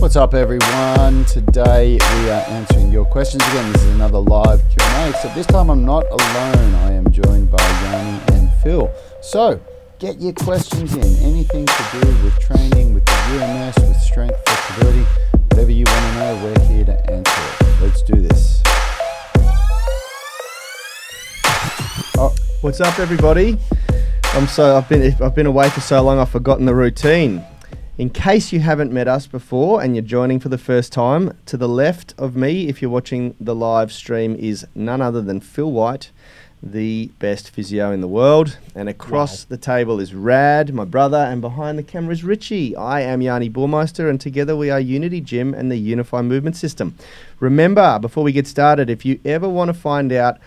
What's up, everyone? Today we are answering your questions again. This is another live Q&A, except this time I'm not alone. I am joined by Yani and Phil. So get your questions in. Anything to do with training, with the UMS, with strength, flexibility, whatever you want to know, we're here to answer it. Let's do this. What's up, everybody? I've been away for so long I've forgotten the routine. In case you haven't met us before and you're joining for the first time, to the left of me, if you're watching the live stream, is none other than Phil White, the best physio in the world. And across the table is Rad, my brother, and behind the camera is Richie. I am Yani Burmeister, and together we are Unity Gym and the Unify Movement System. Remember, before we get started, if you ever want to find out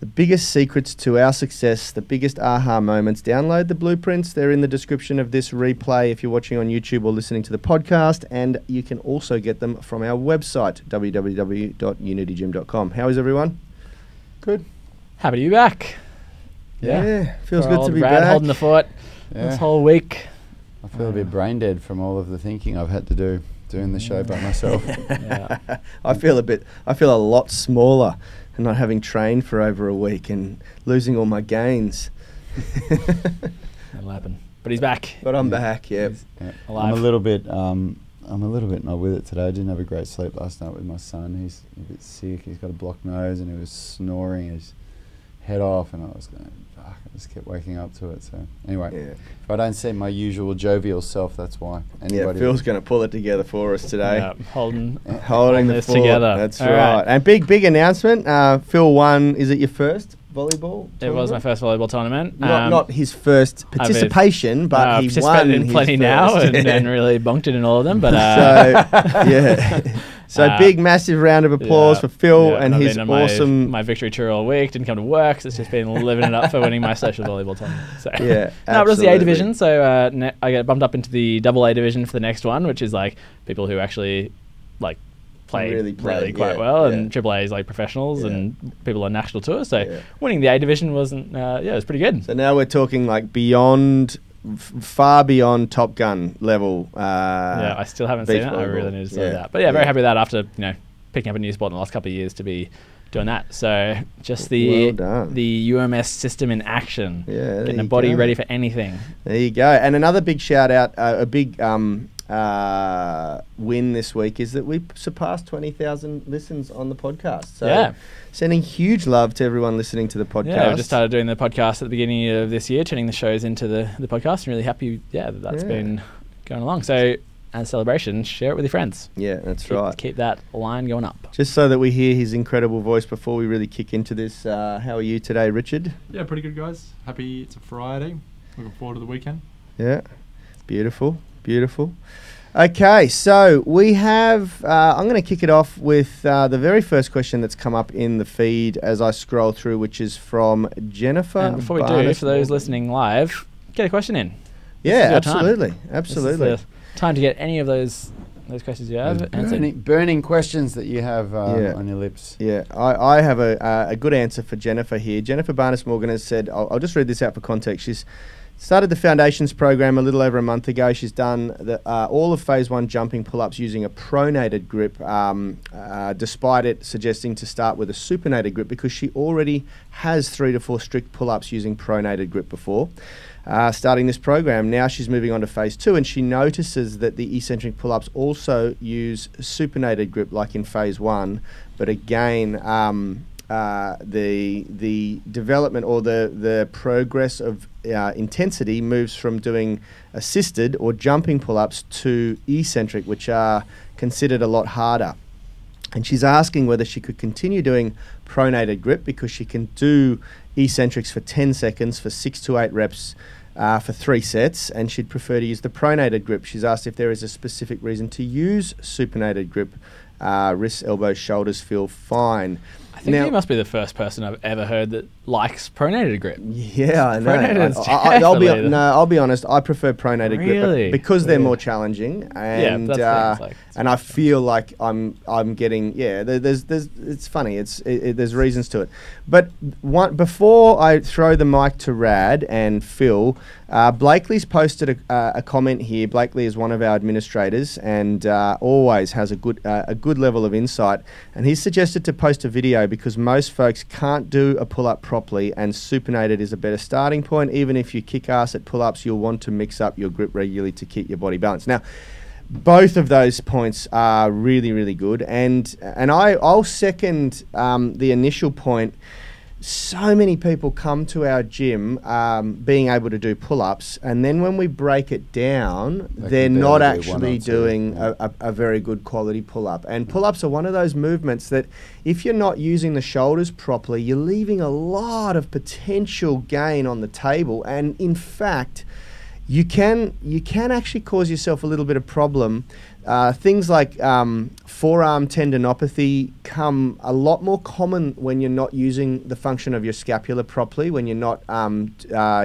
the biggest secrets to our success, the biggest aha moments, download the blueprints. They're in the description of this replay if you're watching on YouTube or listening to the podcast. And you can also get them from our website, www.unitygym.com. How is everyone? Good. Happy to be back. Yeah, feels Poor good to be Brad back. holding the fort this whole week. I feel a bit brain dead from all of the thinking I've had to do doing the show by myself. Yeah. I feel a lot smaller and not having trained for over a week and losing all my gains. That'll happen. But he's back. But I'm back, yeah. Yeah. Alive. I'm a little bit not with it today. I didn't have a great sleep last night with my son. He's a bit sick. He's got a blocked nose and he was snoring his head off, and I was going, fuck, I just kept waking up to it. So anyway, if I don't see my usual jovial self, that's why. Yeah, Phil's going to pull it together for us today. Yeah, holding the this fort. together. That's All right. And big announcement. Phil won. Is it your first volleyball It was my first volleyball tournament. Not his first participation, but he won in plenty his now first. and really bunked it in all of them. But So big, massive round of applause for Phil and I've his been on awesome. my victory tour all week. Didn't come to work, so it's just been living it up for winning my social volleyball tournament. So Yeah, no, it was the A absolutely. division. So I get bumped up into the double A division for the next one, which is like people who actually like play Really quite well, and Triple A is like professionals and people on national tours. So winning the A division wasn't, it was pretty good. So now we're talking like far beyond Top Gun level. Yeah, I still haven't seen it. I really need to see that. But very happy with that after picking up a new sport in the last couple of years to be doing that. So just the UMS system in action. Yeah, getting the body ready for anything. There you go. And another big shout out, a big win this week is that we surpassed 20,000 listens on the podcast. So sending huge love to everyone listening to the podcast. Yeah, we just started doing the podcast at the beginning of this year, turning the shows into the podcast, and really happy that's been going along. So as a celebration, share it with your friends. Yeah, that's right. Keep that line going up. Just so that we hear his incredible voice before we really kick into this, how are you today, Richard? Yeah, pretty good, guys. Happy it's a Friday. Looking forward to the weekend. Yeah, beautiful. Okay, so we have, I'm going to kick it off with the very first question that's come up in the feed as I scroll through, which is from Jennifer. And before we do, for those listening live, get a question in. Yeah, absolutely. This is the time to get any of those questions you have answered. Burning questions that you have on your lips. Yeah, I have a good answer for Jennifer here. Jennifer Barnes-Morgan has said, I'll just read this out for context. She's started the Foundations program a little over a month ago. She's done all of Phase 1 jumping pull-ups using a pronated grip, despite it suggesting to start with a supinated grip because she already has 3 to 4 strict pull-ups using pronated grip before. Starting this program, now she's moving on to Phase 2, and she notices that the eccentric pull-ups also use supinated grip like in Phase 1, but again, the development or the progress of intensity moves from doing assisted or jumping pull-ups to eccentric, which are considered a lot harder. And she's asking whether she could continue doing pronated grip because she can do eccentrics for 10 seconds for 6 to 8 reps for 3 sets, and she'd prefer to use the pronated grip. She's asked if there is a specific reason to use supinated grip. Wrists, elbows, shoulders feel fine. I think you must be the first person I've ever heard that likes pronated grip. Yeah, I know. I'll be honest. I prefer pronated grip because they're more challenging, and and I feel like I'm getting it's funny. There's reasons to it, but before I throw the mic to Rad and Phil, Blakely's posted a comment here. Blakely is one of our administrators and always has a good level of insight. And he's suggested to post a video because most folks can't do a pull-up properly, and supinated is a better starting point. Even if you kick ass at pull-ups, you'll want to mix up your grip regularly to keep your body balanced. Now, both of those points are really, really good. And I'll second the initial point. So many people come to our gym being able to do pull-ups, and then when we break it down, they're not actually doing a very good quality pull-up. And pull-ups are one of those movements that if you're not using the shoulders properly, you're leaving a lot of potential gain on the table. And in fact, you can actually cause yourself a little bit of problem. Things like forearm tendinopathy come a lot more common when you're not using the function of your scapula properly, when you're not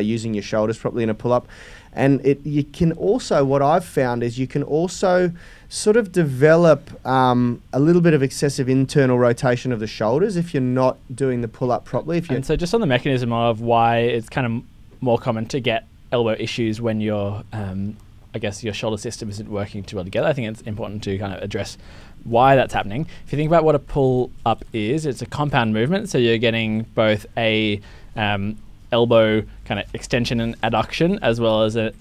using your shoulders properly in a pull-up. And you can also, what I've found is you can also sort of develop a little bit of excessive internal rotation of the shoulders if you're not doing the pull-up properly. And so just on the mechanism of why it's kind of more common to get elbow issues when your I guess your shoulder system isn't working too well together. I think it's important to kind of address why that's happening. If you think about what a pull-up is, it's a compound movement, so you're getting both a elbow kind of extension and adduction, as well as a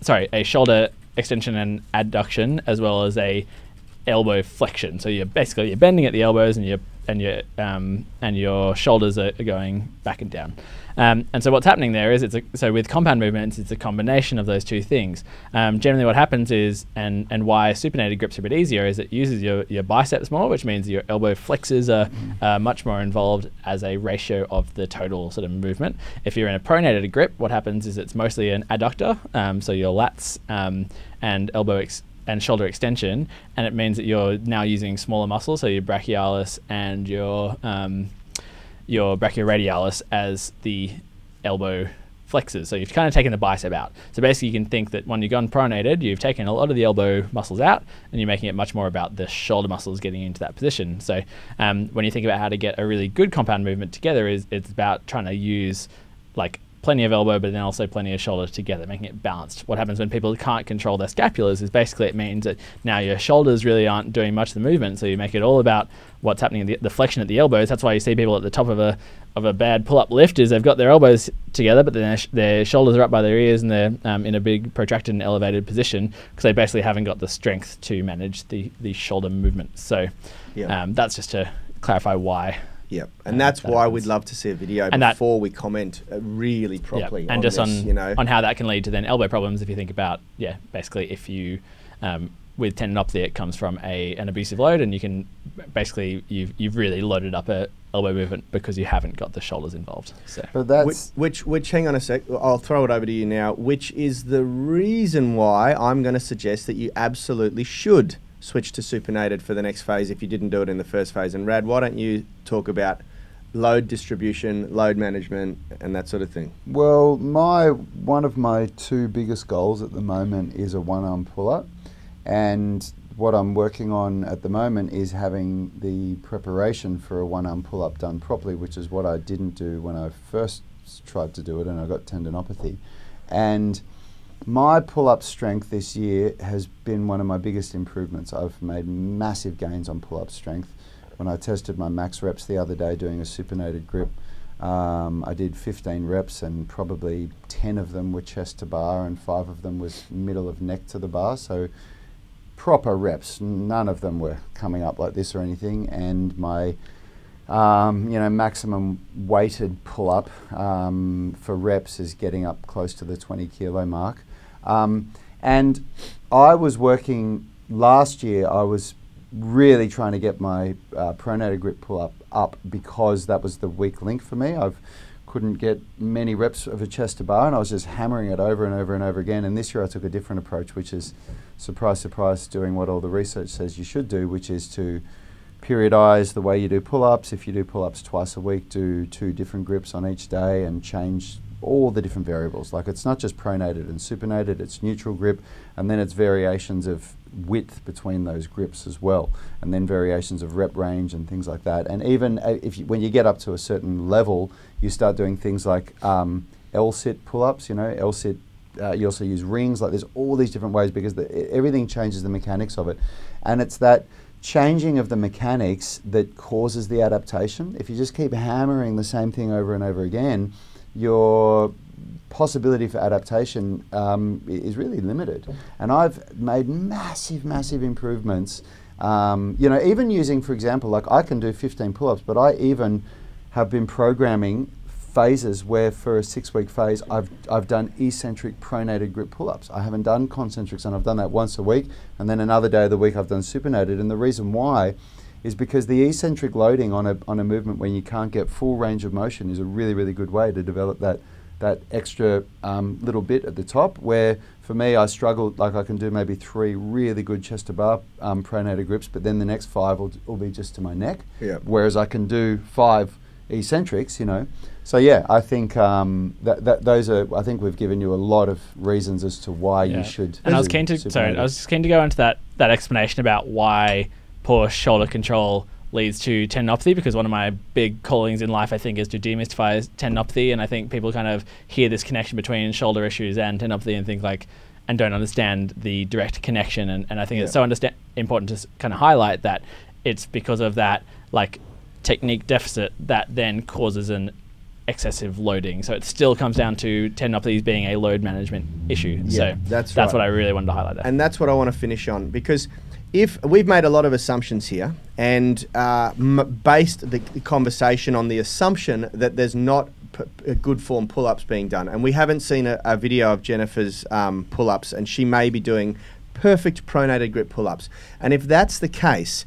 shoulder extension and adduction, as well as a elbow flexion. So you're bending at the elbows, and your shoulders are going back and down. And so what's happening there is so with compound movements, it's a combination of those two things. Generally what happens is, and why supinated grips are a bit easier, is it uses your biceps more, which means your elbow flexors are much more involved as a ratio of the total sort of movement. If you're in a pronated grip, what happens is it's mostly an adductor, so your lats and elbow and shoulder extension, and it means that you're now using smaller muscles, so your brachialis and your brachioradialis as the elbow flexors. So you've kind of taken the bicep out. So basically you can think that when you've gone pronated, you've taken a lot of the elbow muscles out and you're making it much more about the shoulder muscles getting into that position. So when you think about how to get a really good compound movement together, it's about trying to use like plenty of elbow, but then also plenty of shoulder together, making it balanced. What happens when people can't control their scapulas is basically it means that now your shoulders really aren't doing much of the movement, so you make it all about what's happening in the flexion at the elbows. That's why you see people at the top of a bad pull-up lift is they've got their elbows together, but then their shoulders are up by their ears and they're in a big protracted and elevated position because they basically haven't got the strength to manage the shoulder movement. So that's just to clarify why. Yep, and that's why we'd love to see a video before we comment really properly. And just on how that can lead to then elbow problems. If you think about, basically if you with tendinopathy, it comes from an abusive load, and you can basically you've really loaded up a elbow movement because you haven't got the shoulders involved. So, but that's which hang on a sec, I'll throw it over to you now. Which is the reason why I'm going to suggest that you absolutely should switch to supinated for the next phase if you didn't do it in the first phase. And Rad, why don't you talk about load distribution, load management, and that sort of thing? Well, one of my two biggest goals at the moment is a one-arm pull-up, and what I'm working on at the moment is having the preparation for a one-arm pull-up done properly, which is what I didn't do when I first tried to do it, and I got tendinopathy. And my pull-up strength this year has been one of my biggest improvements. I've made massive gains on pull-up strength. When I tested my max reps the other day doing a supinated grip, I did 15 reps and probably 10 of them were chest to bar and 5 of them was middle of neck to the bar. So proper reps, none of them were coming up like this or anything. And my maximum weighted pull-up for reps is getting up close to the 20 kilo mark. And I was working last year, I was really trying to get my pronated grip pull-up up because that was the weak link for me. I couldn't get many reps of a chest to bar, and I was just hammering it over and over and over again. And this year I took a different approach, which is, surprise, surprise, doing what all the research says you should do, which is to periodize the way you do pull-ups. If you do pull-ups twice a week, do 2 different grips on each day and change all the different variables. Like, it's not just pronated and supinated, it's neutral grip, and then it's variations of width between those grips as well, and then variations of rep range and things like that. And even when you get up to a certain level, you start doing things like L-sit pull-ups, L-sit you also use rings. Like there's all these different ways because everything changes the mechanics of it, and it's that changing of the mechanics that causes the adaptation. If you just keep hammering the same thing over and over again, your possibility for adaptation is really limited. And I've made massive improvements. You know, even using, for example, like I can do 15 pull-ups, but I even have been programming phases where for a 6-week phase I've done eccentric pronated grip pull-ups. I haven't done concentrics, and I've done that once a week, and then another day of the week I've done supinated. And the reason why is because the eccentric loading on a movement when you can't get full range of motion is a really good way to develop that extra little bit at the top, where for me I struggled. Like I can do maybe 3 really good chest to bar pronated grips, but then the next 5 will be just to my neck. Yeah. Whereas I can do 5 eccentrics, you know. So yeah, I think those are. I think we've given you a lot of reasons as to why you should. And I was keen to go into that explanation about why poor shoulder control leads to tendinopathy, because one of my big callings in life, I think, is to demystify tendinopathy. And I think people kind of hear this connection between shoulder issues and tendinopathy and think like, and don't understand the direct connection. And I think it's so important to kind of highlight that it's because of that like technique deficit that then causes an excessive loading. So it still comes down to tendinopathies being a load management issue. Yeah, so that's what I really wanted to highlight there. And that's what I want to finish on, because if we've made a lot of assumptions here and based the conversation on the assumption that there's not good form pull-ups being done, and we haven't seen a video of Jennifer's pull-ups, and she may be doing perfect pronated grip pull-ups. And if that's the case,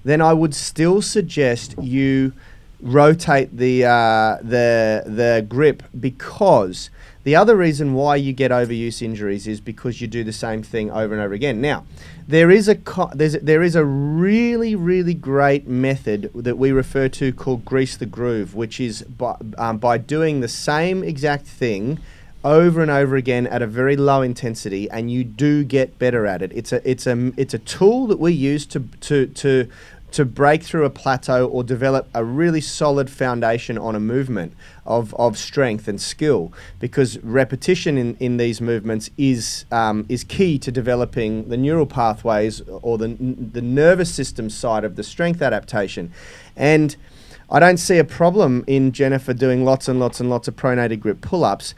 then I would still suggest you rotate the grip, because the other reason why you get overuse injuries is because you do the same thing over and over again. Now, there is a really great method that we refer to called grease the groove, which is by doing the same exact thing over and over again at a very low intensity, and you do get better at it. It's a tool that we use to break through a plateau or develop a really solid foundation on a movement of strength and skill, because repetition in these movements is key to developing the neural pathways or the nervous system side of the strength adaptation. And I don't see a problem in Jennifer doing lots and lots of pronated grip pull-ups,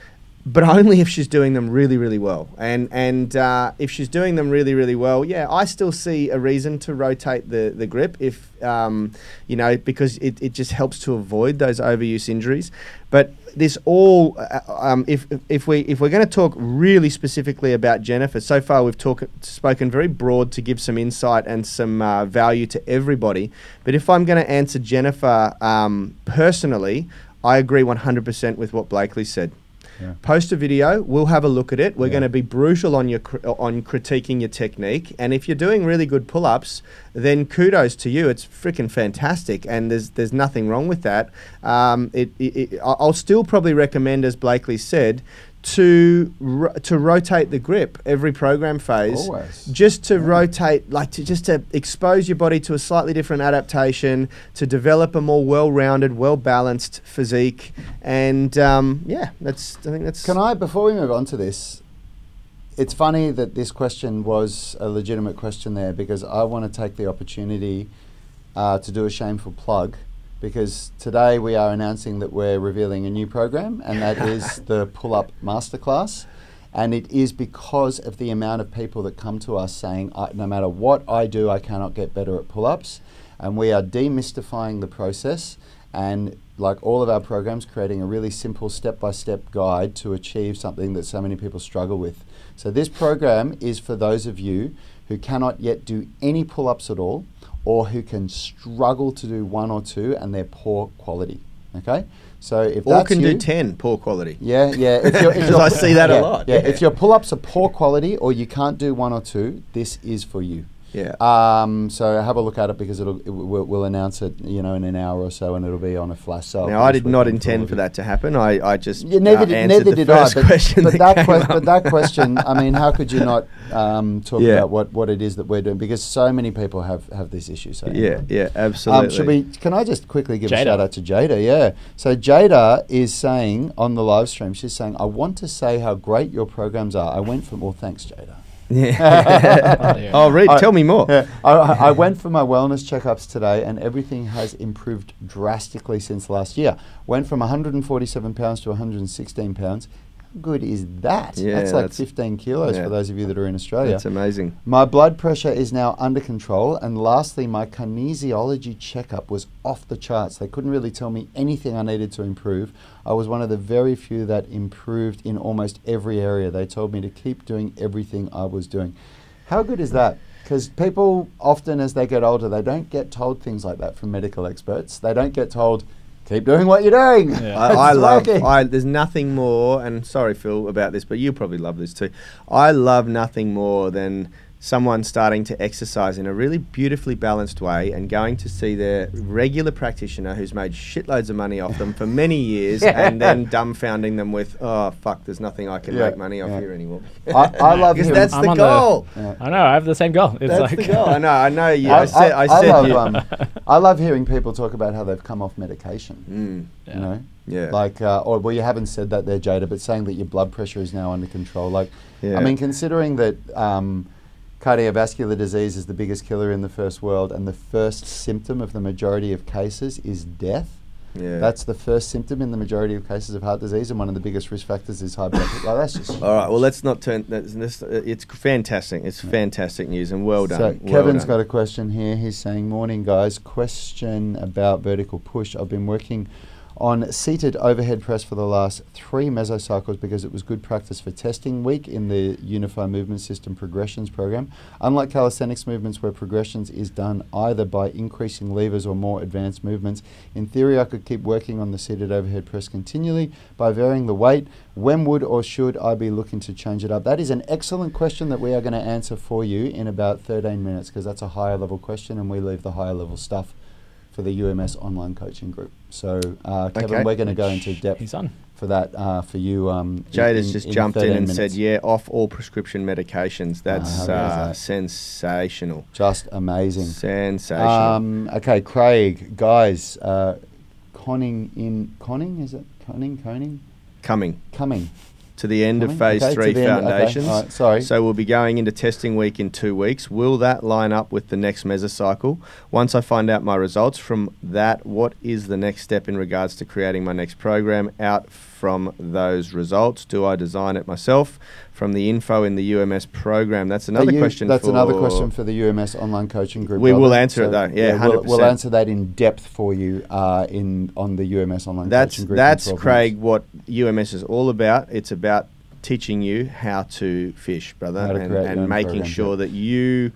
but only if she's doing them really well. And if she's doing them really well, yeah, I still see a reason to rotate the grip if you know, because it just helps to avoid those overuse injuries. But this all, if we're going to talk really specifically about Jennifer, so far we've spoken very broad to give some insight and some value to everybody. But if I'm going to answer Jennifer personally, I agree 100% with what Blakely said. Yeah. Post a video, we'll have a look at it. We're going to be brutal on critiquing your technique, and if you're doing really good pull-ups, then kudos to you. It's freaking fantastic, and there's nothing wrong with that. I'll still probably recommend, as Blakely said, to rotate the grip every program phase. Always. Just to rotate, just to expose your body to a slightly different adaptation, to develop a more well-rounded, well-balanced physique. And I think that's... Can I, before we move on to this, it's funny that this question was a legitimate question there, because I want to take the opportunity to do a shameful plug. Because today we are announcing that we're revealing a new program, and that is the Pull-Up Masterclass. And it is because of the amount of people that come to us saying, no matter what I do, I cannot get better at pull-ups. And we are demystifying the process, and like all of our programs, creating a really simple step-by-step guide to achieve something that so many people struggle with. So this program is for those of you who cannot yet do any pull-ups at all, or who can struggle to do 1 or 2 and they're poor quality. Okay, so if or can do 10 poor quality. Yeah. If I see that a lot. Yeah, if your pull-ups are poor quality or you can't do 1 or 2, this is for you. Yeah. So have a look at it because we'll announce it, in an hour or so, and it'll be on a flash sale. Now, I did not intend for that to happen. I just neither did I. But that question, I mean, how could you not talk about what it is that we're doing? Because so many people have this issue. So yeah, absolutely. Can I just quickly give a shout out to Jada? Yeah. So Jada is saying on the live stream, she's saying, I want to say how great your programs are. I went from, well, thanks, Jada. Yeah. Tell me more. Yeah, I went for my wellness checkups today, and everything has improved drastically since last year. Went from 147 pounds to 116 pounds. How good is that? Yeah, that's like 15 kilos for those of you that are in Australia. That's amazing. My blood pressure is now under control, and lastly, my kinesiology checkup was off the charts. They couldn't really tell me anything I needed to improve. I was one of the very few that improved in almost every area. They told me to keep doing everything I was doing. How good is that? Because people often, as they get older, they don't get told things like that from medical experts. They don't get told, keep doing what you're doing. Yeah. There's nothing more, and sorry, Phil, about this, but you probably love this too. I love nothing more than someone starting to exercise in a really beautifully balanced way and going to see their regular practitioner who's made shitloads of money off them for many years and then dumbfounding them with, oh, fuck, there's nothing I can make money off here anymore. I love because that's the goal. I know, I have the same goal. It's that's like the goal. I know you. I love hearing people talk about how they've come off medication. You know? Yeah. Like, you haven't said that there, Jada, but saying that your blood pressure is now under control. Like, I mean, considering that cardiovascular disease is the biggest killer in the first world, and the first symptom of the majority of cases is death. Yeah. That's the first symptom in the majority of cases of heart disease, and one of the biggest risk factors is high blood pressure. Like, that's just all right. Well, let's not turn. It's fantastic. It's fantastic news, and well done. So Kevin's got a question here. He's saying, "Morning, guys. Question about vertical push. I've been working on seated overhead press for the last 3 mesocycles because it was good practice for testing week in the Unified Movement System Progressions program. Unlike calisthenics movements where progressions is done either by increasing levers or more advanced movements, in theory I could keep working on the seated overhead press continually by varying the weight. When would or should I be looking to change it up?" That is an excellent question that we are going to answer for you in about 13 minutes, because that's a higher level question and we leave the higher level stuff for the UMS online coaching group. So, Kevin, we're going to go into depth for that for you. Jada's just jumped in and said, off all prescription medications. That's sensational. Just amazing. Sensational. Okay, Craig, guys, Conning, is it? Coming. To the end of phase 3 foundations. Okay. Right, sorry. So we'll be going into testing week in 2 weeks. Will that line up with the next mesocycle? Once I find out my results from that, what is the next step in regards to creating my next program out from those results? Do I design it myself from the info in the UMS program? That's another question. That's another question for the UMS online coaching group. We will answer it though. Yeah, 100%. We'll answer that in depth for you on the UMS online coaching group. That's Craig, what UMS is all about. It's about teaching you how to fish, brother, and making sure that you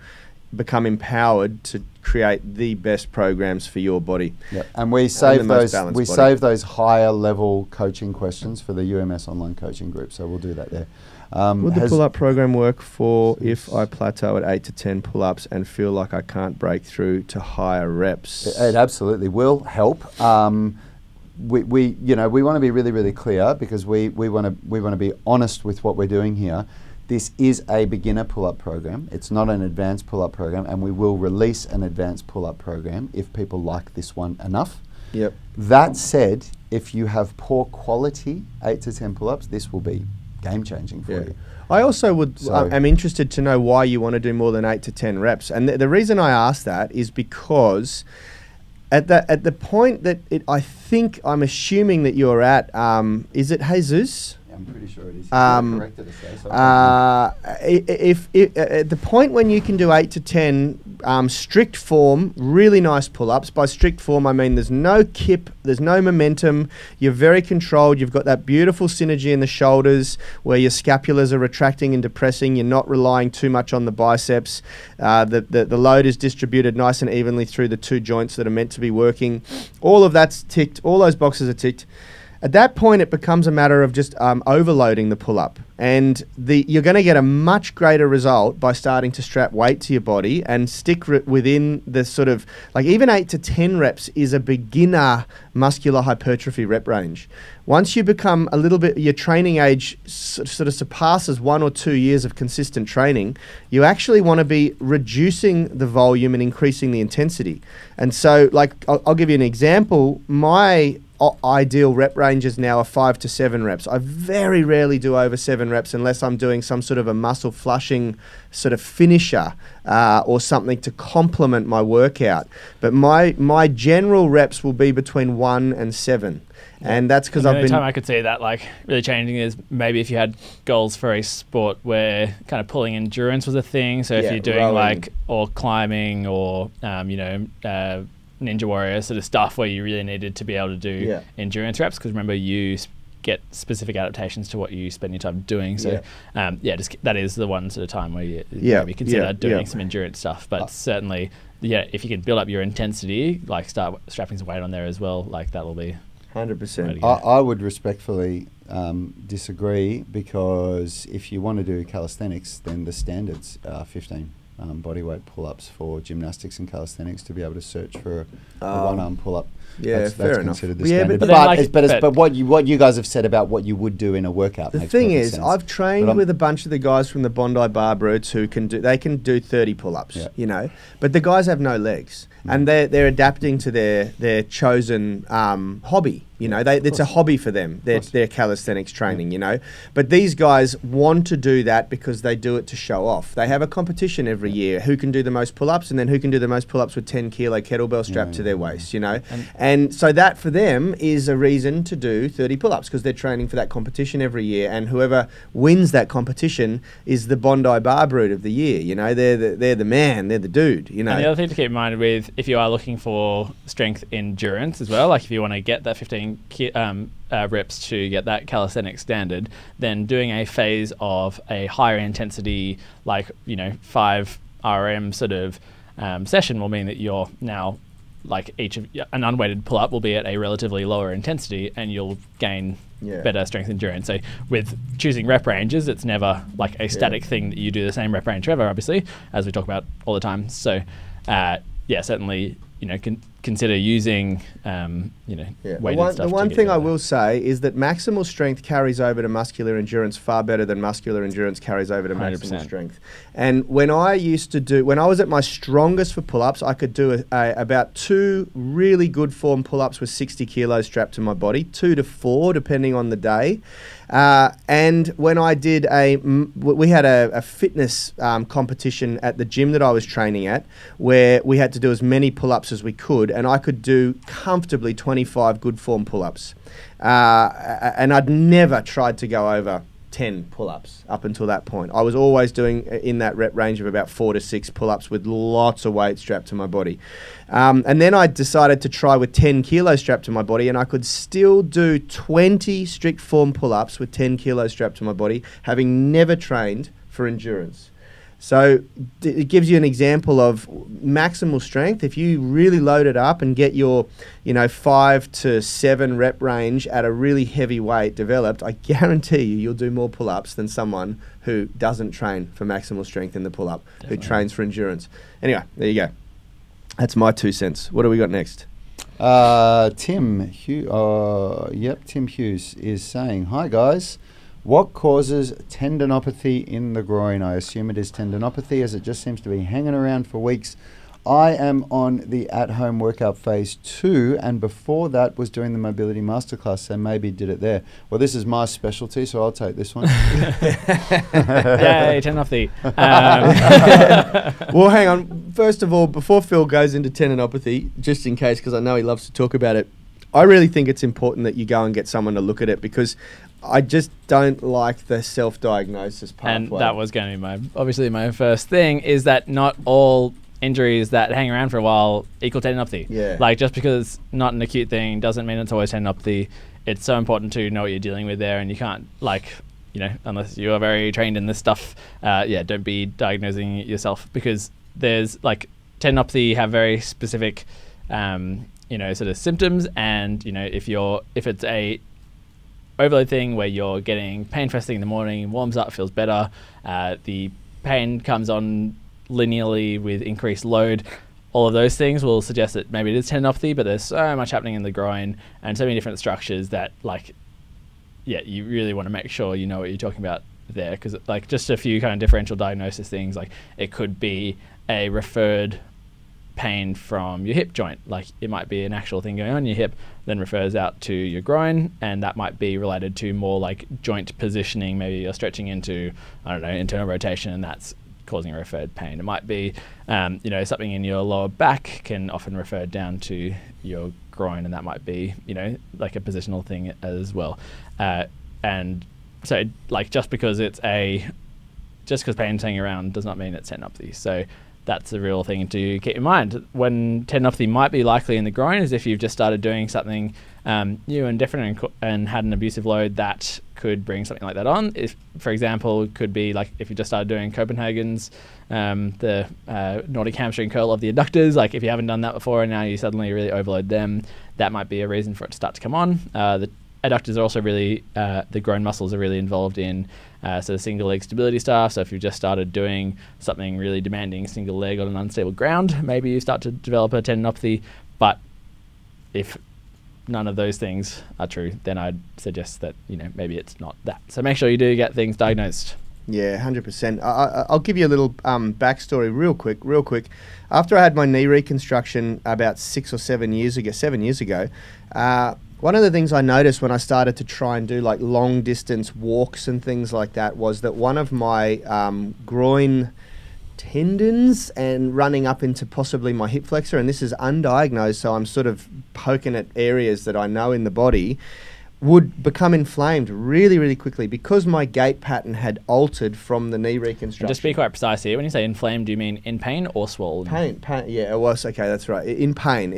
become empowered to create the best programs for your body. Yep. And we save those higher level coaching questions for the UMS online coaching group. So we'll do that there. Would the pull-up program work for if I plateau at 8 to 10 pull-ups and feel like I can't break through to higher reps? It absolutely will help. We want to be really, really clear, because we want to be honest with what we're doing here. This is a beginner pull-up program. It's not an advanced pull-up program, and we will release an advanced pull-up program if people like this one enough. Yep. That said, if you have poor quality 8 to 10 pull-ups, this will be game-changing for you. I also I'm interested to know why you want to do more than 8 to 10 reps. And the reason I ask that is because at the point that I'm assuming that you're at, is it Jesus? I'm pretty sure it is. Corrected us, if at the point when you can do 8 to 10 strict form, really nice pull-ups. By strict form, I mean there's no kip, there's no momentum. You're very controlled. You've got that beautiful synergy in the shoulders where your scapulars are retracting and depressing. You're not relying too much on the biceps. The load is distributed nice and evenly through the 2 joints that are meant to be working. All of that's ticked. All those boxes are ticked. At that point, it becomes a matter of just overloading the pull-up. And you're going to get a much greater result by starting to strap weight to your body and stick within the sort of, like even 8 to 10 reps is a beginner muscular hypertrophy rep range. Once you become a little bit, your training age sort of surpasses 1 or 2 years of consistent training, you actually want to be reducing the volume and increasing the intensity. And so, like, I'll give you an example. My ideal rep ranges now are 5 to 7 reps. I very rarely do over 7 reps unless I'm doing some sort of a muscle flushing sort of finisher or something to complement my workout. But my general reps will be between 1 and 7. And that's because the I've only been... time I could see that like really changing is maybe if you had goals for a sport where kind of pulling endurance was a thing. So if you're doing rowing, like, or climbing or, Ninja Warrior sort of stuff where you really needed to be able to do endurance reps, because remember you get specific adaptations to what you spend your time doing. So just that is the one sort of time where you maybe consider doing some endurance stuff. But certainly, if you can build up your intensity, like start strapping some weight on there as well, like that'll be 100%. I would respectfully disagree, because if you want to do calisthenics, then the standards are 15 bodyweight pull-ups for gymnastics and calisthenics to be able to search for a one-arm pull-up. That's fair enough. considered the Yeah, standard. But what you guys have said about what you would do in a workout. The makes thing perfect is, sense. I've trained with a bunch of the guys from the Bondi Bar Brutes who can do 30 pull-ups, but the guys have no legs, and they're adapting to their chosen hobby. It's a hobby for them. Their calisthenics training, But these guys want to do that because they do it to show off. They have a competition every year who can do the most pull-ups, and then who can do the most pull-ups with 10 kilo kettlebell strapped to their waist, And so that for them is a reason to do 30 pull-ups, because they're training for that competition every year, and whoever wins that competition is the Bondi Bar Brute of the year. They're the man, they're the dude. And the other thing to keep in mind with, if you are looking for strength endurance as well, like if you want to get that 15 reps to get that calisthenics standard, then doing a phase of a higher intensity, like 5 RM sort of session will mean that you're now, like an unweighted pull-up will be at a relatively lower intensity, and you'll gain better strength endurance. So with choosing rep ranges, it's never like a static thing that you do the same rep range forever, obviously, as we talk about all the time. So certainly consider using weighted stuff. The one thing I will say is that maximal strength carries over to muscular endurance far better than muscular endurance carries over to 100%. Maximal strength. And when I was at my strongest for pull-ups, I could do about 2 really good form pull-ups with 60 kilos strapped to my body, 2 to 4 depending on the day. And when I did we had a fitness competition at the gym that I was training at, where we had to do as many pull-ups as we could, and I could do comfortably 25 good form pull-ups. And I'd never tried to go over 10 pull-ups up until that point. I was always doing in that rep range of about 4 to 6 pull-ups with lots of weight strapped to my body. And then I decided to try with 10 kilos strapped to my body, and I could still do 20 strict form pull-ups with 10 kilos strapped to my body, having never trained for endurance. So it gives you an example of maximal strength. If you really load it up and get your 5 to 7 rep range at a really heavy weight developed, I guarantee you'll do more pull-ups than someone who doesn't train for maximal strength in the pull-up, who trains for endurance. Anyway, there you go. That's my 2 cents. What do we got next? Tim Hughes is saying, "Hi guys, what causes tendinopathy in the groin? I assume it is tendinopathy, as it just seems to be hanging around for weeks. I am on the at-home workout phase 2, and before that was doing the mobility masterclass, so maybe did it there." Well, this is my specialty, so I'll take this one. Yay, tendinopathy. Well, hang on. First of all, before Phil goes into tendinopathy, just in case, because I know he loves to talk about it, I really think it's important that you go and get someone to look at it, because I just don't like the self-diagnosis pathway. And that was going to be my first thing, is that not all injuries that hang around for a while equal tendinopathy. Yeah. Like, just because not an acute thing doesn't mean it's always tendinopathy. It's so important to know what you're dealing with there, and you can't, unless you are very trained in this stuff, don't be diagnosing it yourself, because there's tendinopathy have very specific sort of symptoms, and if it's a overload thing where you're getting pain first thing in the morning, warms up, feels better. The pain comes on linearly with increased load. All of those things will suggest that maybe it is tendinopathy, but there's so much happening in the groin and so many different structures that, like, yeah, you really want to make sure you know what you're talking about there, because like just a few kind of differential diagnosis things, like it could be a referred pain from your hip joint, like it might be an actual thing going on in your hip, then refers out to your groin, and that might be related to more like joint positioning. Maybe you're stretching into, I don't know, internal rotation, and that's causing a referred pain. It might be, something in your lower back can often refer down to your groin, and that might be, like a positional thing as well. And so, like, just because pain's hanging around does not mean it's tendinopathy. So that's a real thing to keep in mind. When tendinopathy might be likely in the groin is if you've just started doing something new and different and had an abusive load that could bring something like that on. If, for example, it could be like if you just started doing Copenhagen's, the Nordic hamstring curl of the adductors, like if you haven't done that before and now you suddenly really overload them, that might be a reason for it to start to come on. The adductors are also really, the groin muscles are really involved in sort of single leg stability stuff. So if you've just started doing something really demanding, single leg on an unstable ground, maybe you start to develop a tendinopathy. But if none of those things are true, then I'd suggest that, maybe it's not that. So make sure you do get things diagnosed. Yeah, 100%. I'll give you a little backstory real quick. After I had my knee reconstruction about 7 years ago, one of the things I noticed when I started to try and do like long distance walks and things like that was that one of my groin tendons and running up into possibly my hip flexor, and this is undiagnosed, so I'm sort of poking at areas that I know in the body, would become inflamed really, really quickly because my gait pattern had altered from the knee reconstruction. And just be quite precise here. When you say inflamed, do you mean in pain or swollen? Pain. Yeah, it was okay. That's right. In pain,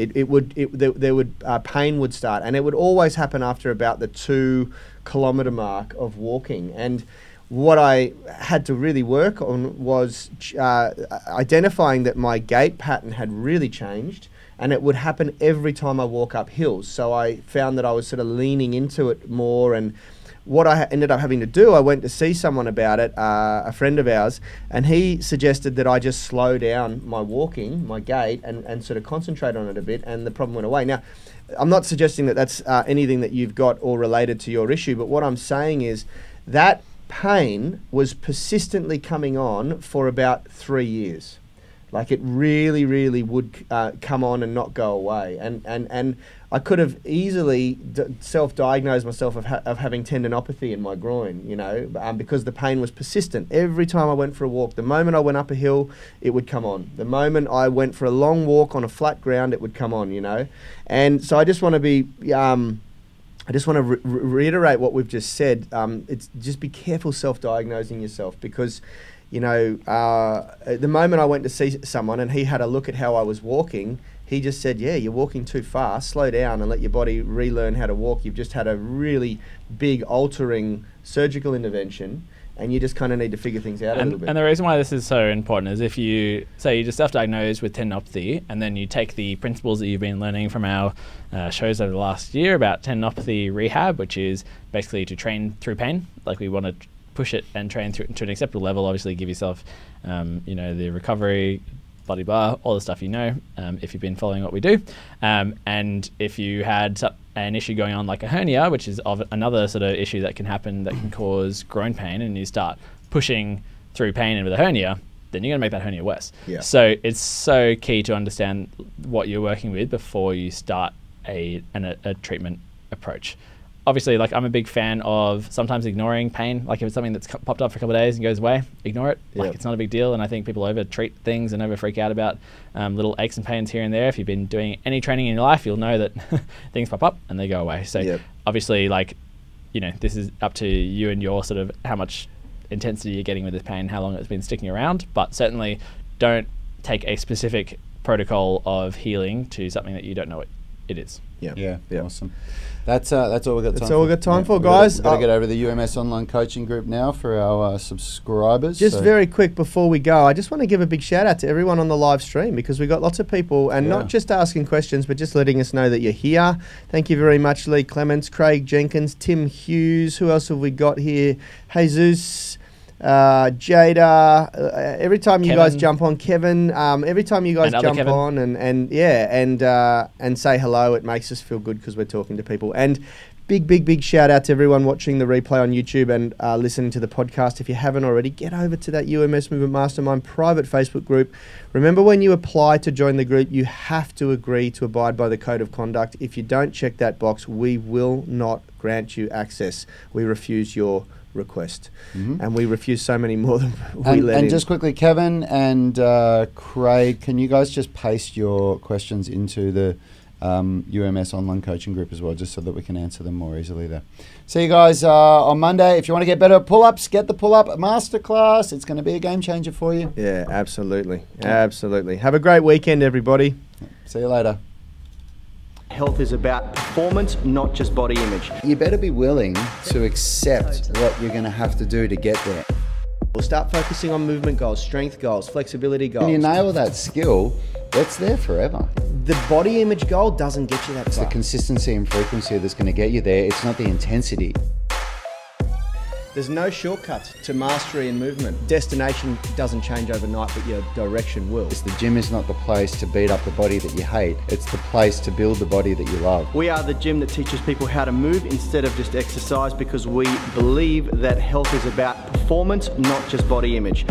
pain would start, and it would always happen after about the 2 kilometer mark of walking. And what I had to really work on was identifying that my gait pattern had really changed. And it would happen every time I walk up hills. So I found that I was sort of leaning into it more. And what I ended up having to do, I went to see someone about it, a friend of ours, and he suggested that I just slow down my walking, my gait, and sort of concentrate on it a bit, and the problem went away. Now, I'm not suggesting that that's anything that you've got or related to your issue, but what I'm saying is that pain was persistently coming on for about 3 years. Like it really, really would come on and not go away. And I could have easily self-diagnosed myself of having tendinopathy in my groin, because the pain was persistent. Every time I went for a walk, the moment I went up a hill, it would come on. The moment I went for a long walk on a flat ground, it would come on, And so I just want to reiterate what we've just said. It's just be careful self-diagnosing yourself because the moment I went to see someone and he had a look at how I was walking, he just said, yeah, you're walking too fast, slow down and let your body relearn how to walk. You've just had a really big altering surgical intervention and you just kind of need to figure things out a little bit. And the reason why this is so important is if you say you just self-diagnose with tendinopathy and then you take the principles that you've been learning from our shows over the last year about tendinopathy rehab, which is basically to train through pain, like we want to push it and train through to an acceptable level, obviously give yourself, the recovery, blah, blah, all the stuff if you've been following what we do. And if you had an issue going on like a hernia, which is of another sort of issue that can happen that can cause groin pain, and you start pushing through pain and with a hernia, then you're going to make that hernia worse. Yeah. So it's so key to understand what you're working with before you start a treatment approach. Obviously, like I'm a big fan of sometimes ignoring pain. Like if it's something that's popped up for a couple of days and goes away, ignore it. Yep. Like it's not a big deal. And I think people over treat things and over freak out about little aches and pains here and there. If you've been doing any training in your life, you'll know that things pop up and they go away. So obviously, like, this is up to you and your sort of how much intensity you're getting with this pain, how long it's been sticking around. But certainly don't take a specific protocol of healing to something that you don't know what it is. Yeah. Awesome. That's all we've got time for. That's all we've got time for, We've guys. Got to get over to the UMS online coaching group now for our subscribers. Just very quick before we go, I just want to give a big shout out to everyone on the live stream, because we got lots of people, and not just asking questions, but just letting us know that you're here. Thank you very much, Lee Clements, Craig Jenkins, Tim Hughes. Who else have we got here? Jesus. Jada, every time you guys jump on, Kevin, every time you guys jump on and say hello, it makes us feel good because we're talking to people. And big shout out to everyone watching the replay on YouTube and listening to the podcast. If you haven't already, get over to that UMS Movement Mastermind private Facebook group. Remember, when you apply to join the group, you have to agree to abide by the code of conduct. If you don't check that box, we will not grant you access. We refuse your request, and we refuse so many more than we let in. And just quickly, Kevin and Craig, can you guys just paste your questions into the UMS online coaching group as well, just so that we can answer them more easily there. See you guys on Monday. If you want to get better at pull-ups, get the pull-up masterclass. It's going to be a game changer for you. Yeah, absolutely. Have a great weekend, everybody. See you later. Health is about performance, not just body image. You better be willing to accept what you're going to have to do to get there. We'll start focusing on movement goals, strength goals, flexibility goals. When you nail that skill, it's there forever. The body image goal doesn't get you that far. It's the consistency and frequency that's going to get you there. It's not the intensity. There's no shortcuts to mastery and movement. Destination doesn't change overnight, but your direction will. The gym is not the place to beat up the body that you hate. It's the place to build the body that you love. We are the gym that teaches people how to move instead of just exercise, because we believe that health is about performance, not just body image.